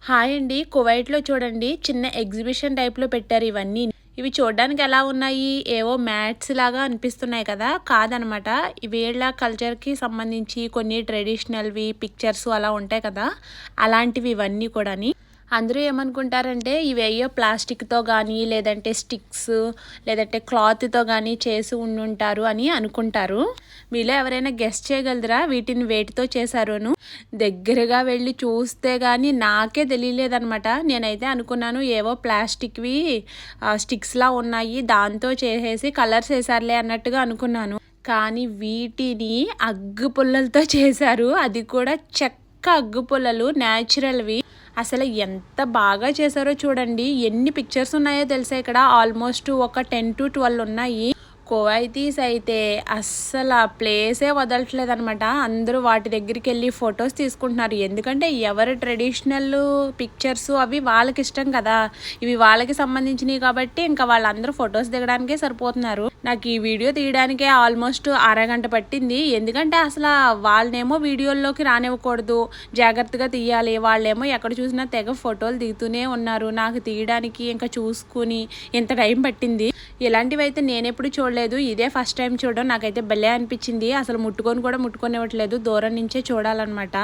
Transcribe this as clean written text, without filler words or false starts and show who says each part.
Speaker 1: Hi అండి. కువైట్‌లో చూడండి చిన్న ఎగ్జిబిషన్ టైప్‌లో పెట్టారు ఇవన్నీ. ఇవి చూడడానికి ఎలా ఉన్నాయి? ఏవో మ్యాట్స్ లాగా అనిపిస్తున్నాయి కదా! కాదనమాట. వీళ్ళ కల్చర్‌కి సంబంధించి కొన్ని ట్రెడిషనల్‌వి పిక్చర్స్ అలా ఉంటాయి కదా! అలాంటివి ఇవన్నీ కూడాని. అందరూ ఏమనుకుంటారంటే ఇవెయ్యో ప్లాస్టిక్‌తో గానీ, లేదంటే స్టిక్స్, లేదంటే క్లాత్‌తో గానీ చేసి ఉండుంటారు అని అనుకుంటారు. మీలో ఎవరైనా గెస్ చేయగలరా వీటిని వేటితో చేశారోను? దగ్గరగా వెళ్ళి చూస్తే గానీ నాకే తెలియలేదనమాట. నేనైతే అనుకున్నాను ఏవో ప్లాస్టిక్‌వి స్టిక్స్‌లా ఉన్నాయి. దాంతో చేసేసి కలర్స్ ఏసారులే అన్నట్టుగా అనుకున్నాను. కానీ వీటిని అగ్గు పుల్లలతో చేశారు. అది కూడా చెక్క అగ్గు పుల్లలు న్యాచురల్‌వి. అసలు ఎంత బాగా చేశారో చూడండి. ఎన్ని పిక్చర్స్ ఉన్నాయో తెలుసా ఇక్కడ? ఆల్మోస్ట్ ఒక 10-12 ఉన్నాయి. కువైతీస్ అయితే అస్సలు ఆ ప్లేసే వదలట్లేదనమాట. అందరూ వాటి దగ్గరికి వెళ్ళి ఫొటోస్ తీసుకుంటున్నారు. ఎందుకంటే ఎవరి ట్రెడిషనల్ పిక్చర్స్ అవి వాళ్ళకి ఇష్టం కదా! ఇవి వాళ్ళకి సంబంధించినవి కాబట్టి ఇంకా వాళ్ళందరూ ఫొటోస్ దిగడానికే సరిపోతున్నారు. నాకు ఈ వీడియో తీయడానికే ఆల్మోస్ట్ అరగంట పట్టింది. ఎందుకంటే అసలు వాళ్ళనేమో వీడియోల్లోకి రానివ్వకూడదు, జాగ్రత్తగా తీయాలి. వాళ్ళేమో ఎక్కడ చూసినా తెగ ఫోటోలు దిగుతూనే ఉన్నారు. నాకు తీయడానికి ఇంకా చూసుకుని ఇంత టైం పట్టింది. ఇలాంటివి అయితే నేనెప్పుడు చూడలేదు. ఇదే ఫస్ట్ టైం చూడడం. నాకైతే భలే అనిపించింది. అసలు ముట్టుకొని కూడా ముట్టుకొనివ్వట్లేదు. దూరం నుంచే చూడాలన్నమాట.